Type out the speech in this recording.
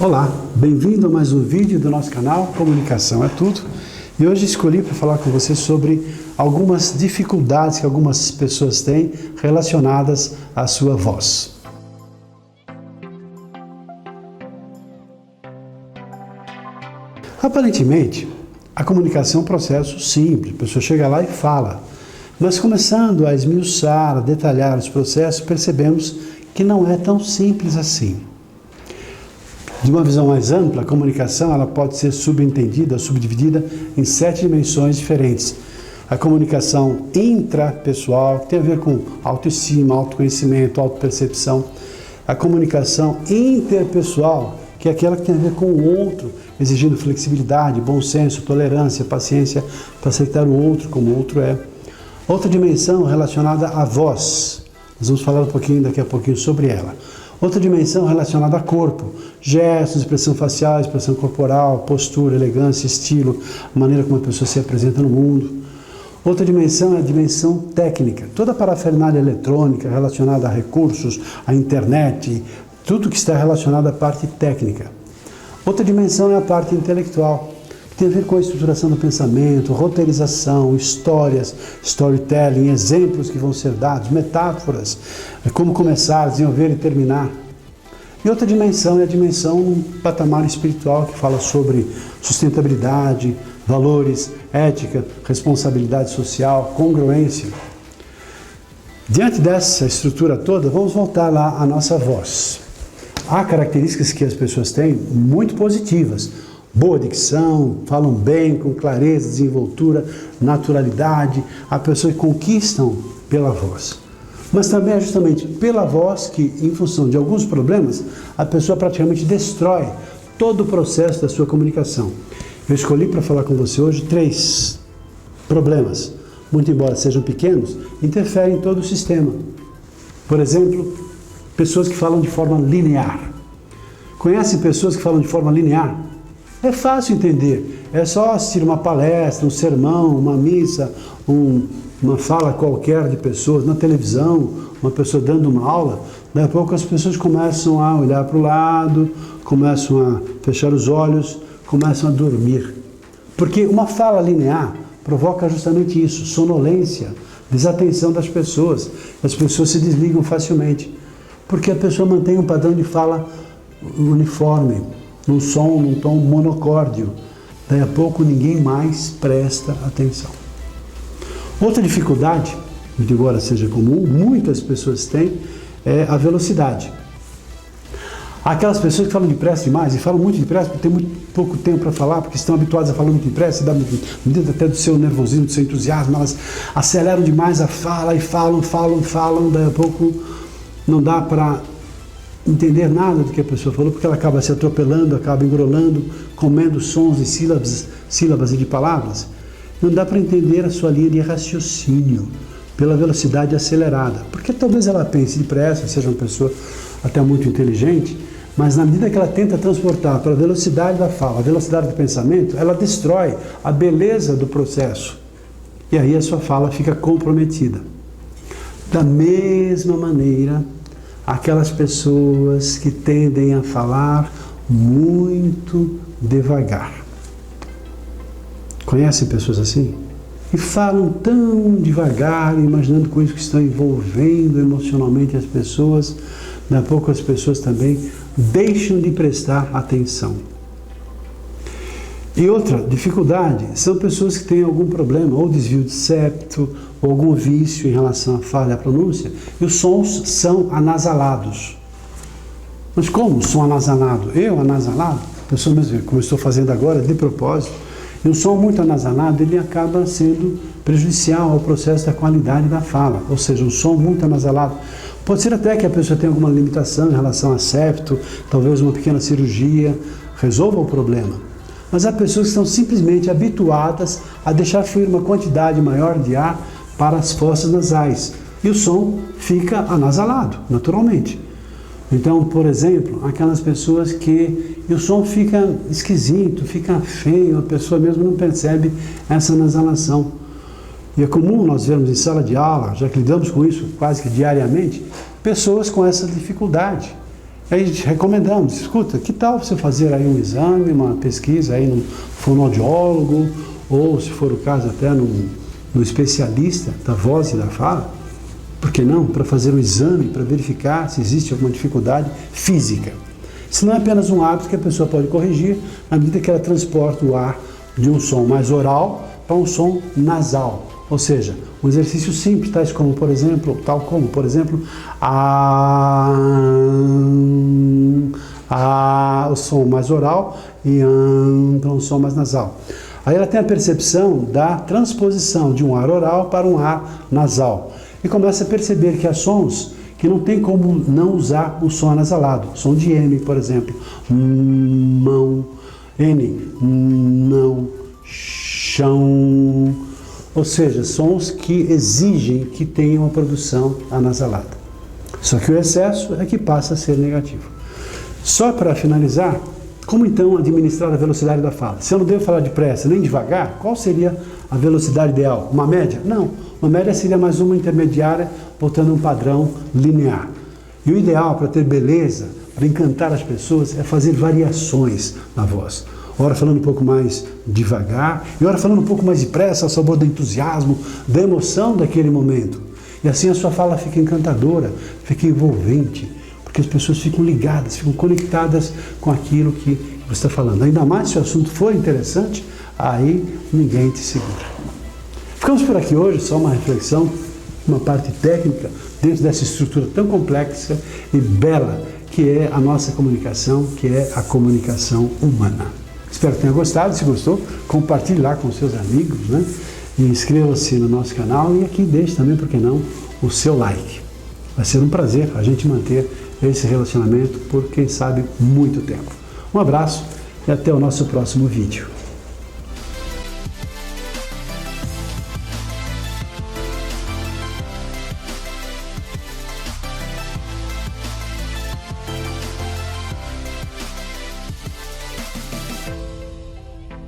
Olá, bem-vindo a mais um vídeo do nosso canal Comunicação é Tudo. E hoje escolhi para falar com você sobre algumas dificuldades que algumas pessoas têm relacionadas à sua voz. Aparentemente, a comunicação é um processo simples, a pessoa chega lá e fala. Mas começando a esmiuçar, a detalhar os processos, percebemos que não é tão simples assim. De uma visão mais ampla, a comunicação ela pode ser subentendida, subdividida em 7 dimensões diferentes. A comunicação intrapessoal, que tem a ver com autoestima, autoconhecimento, autopercepção. A comunicação interpessoal, que é aquela que tem a ver com o outro, exigindo flexibilidade, bom senso, tolerância, paciência para aceitar o outro como o outro é. Outra dimensão relacionada à voz. Nós vamos falar um pouquinho daqui a pouquinho sobre ela. Outra dimensão relacionada a corpo, gestos, expressão facial, expressão corporal, postura, elegância, estilo, a maneira como a pessoa se apresenta no mundo. Outra dimensão é a dimensão técnica, toda a parafernália eletrônica relacionada a recursos, à internet, tudo que está relacionado à parte técnica. Outra dimensão é a parte intelectual, que tem a ver com a estruturação do pensamento, roteirização, histórias, storytelling, exemplos que vão ser dados, metáforas, como começar, desenvolver e terminar. E outra dimensão é a dimensão patamar espiritual, que fala sobre sustentabilidade, valores, ética, responsabilidade social, congruência. Diante dessa estrutura toda, vamos voltar lá à nossa voz. Há características que as pessoas têm muito positivas. Boa dicção, falam bem, com clareza, desenvoltura, naturalidade. Há pessoas que conquistam pela voz. Mas também é justamente pela voz que, em função de alguns problemas, a pessoa praticamente destrói todo o processo da sua comunicação. Eu escolhi para falar com você hoje 3 problemas, muito embora sejam pequenos, interferem em todo o sistema. Por exemplo, pessoas que falam de forma linear. Conhecem pessoas que falam de forma linear? É fácil entender, é só assistir uma palestra, um sermão, uma missa, uma fala qualquer de pessoas, na televisão, uma pessoa dando uma aula, daí a pouco as pessoas começam a olhar para o lado, começam a fechar os olhos, começam a dormir. Porque uma fala linear provoca justamente isso, sonolência, desatenção das pessoas. As pessoas se desligam facilmente, porque a pessoa mantém um padrão de fala uniforme, num som, num tom monocórdio. Daí a pouco ninguém mais presta atenção. Outra dificuldade, embora seja comum, muitas pessoas têm, é a velocidade. Há aquelas pessoas que falam depressa demais, e falam muito depressa porque tem muito pouco tempo para falar, porque estão habituadas a falar muito depressa, dá medida até do seu nervosismo, do seu entusiasmo, elas aceleram demais a fala e falam, daí a pouco não dá para entender nada do que a pessoa falou, porque ela acaba se atropelando, acaba engrolando, comendo sons de sílabas e de palavras. Não dá para entender a sua linha de raciocínio pela velocidade acelerada, porque talvez ela pense depressa, seja uma pessoa até muito inteligente, mas na medida que ela tenta transportar para a velocidade da fala, a velocidade do pensamento, ela destrói a beleza do processo. E aí a sua fala fica comprometida. Da mesma maneira, aquelas pessoas que tendem a falar muito devagar. Conhecem pessoas assim? E falam tão devagar, imaginando com isso que estão envolvendo emocionalmente as pessoas. Daqui a pouco as pessoas também deixam de prestar atenção. E outra dificuldade são pessoas que têm algum problema, ou desvio de septo, ou algum vício em relação à fala e à pronúncia, e os sons são anasalados. Mas como som anasalado? Eu anasalado? A pessoa mesmo, como eu estou fazendo agora, de propósito. E um som muito anasalado, ele acaba sendo prejudicial ao processo da qualidade da fala. Ou seja, um som muito anasalado. Pode ser até que a pessoa tenha alguma limitação em relação a septo, talvez uma pequena cirurgia, resolva o problema. Mas há pessoas que estão simplesmente habituadas a deixar fluir uma quantidade maior de ar para as fossas nasais. E o som fica anasalado, naturalmente. Então, por exemplo, aquelas pessoas que o som fica esquisito, fica feio, a pessoa mesmo não percebe essa nasalação. E é comum nós vermos em sala de aula, já que lidamos com isso quase que diariamente, pessoas com essa dificuldade. Aí a gente recomendamos, escuta, que tal você fazer aí um exame, uma pesquisa aí no fonoaudiólogo, ou se for o caso até no especialista da voz e da fala, por que não? Para fazer um exame, para verificar se existe alguma dificuldade física. Se não é apenas um hábito que a pessoa pode corrigir à medida que ela transporta o ar de um som mais oral para um som nasal. Ou seja, um exercício simples, tal como, por exemplo, o som mais oral e para um som mais nasal. Aí ela tem a percepção da transposição de um ar oral para um ar nasal. E começa a perceber que há sons que não tem como não usar o som anasalado. Som de M, por exemplo. Mão, N, não, chão. Ou seja, sons que exigem que tenham uma produção anasalada. Só que o excesso é que passa a ser negativo. Só para finalizar, como então administrar a velocidade da fala? Se eu não devo falar depressa nem devagar, qual seria a velocidade ideal? Uma média? Não. Uma média seria mais uma intermediária, voltando a um padrão linear. E o ideal para ter beleza, para encantar as pessoas, é fazer variações na voz. Ora falando um pouco mais devagar, e ora falando um pouco mais depressa, ao sabor do entusiasmo, da emoção daquele momento. E assim a sua fala fica encantadora, fica envolvente, porque as pessoas ficam ligadas, ficam conectadas com aquilo que você está falando. Ainda mais se o assunto for interessante, aí ninguém te segura. Ficamos por aqui hoje, só uma reflexão, uma parte técnica dentro dessa estrutura tão complexa e bela que é a nossa comunicação, que é a comunicação humana. Espero que tenha gostado. Se gostou, compartilhe lá com seus amigos, né? E inscreva-se no nosso canal e aqui deixe também, por que não, o seu like. Vai ser um prazer a gente manter esse relacionamento por, quem sabe, muito tempo. Um abraço e até o nosso próximo vídeo.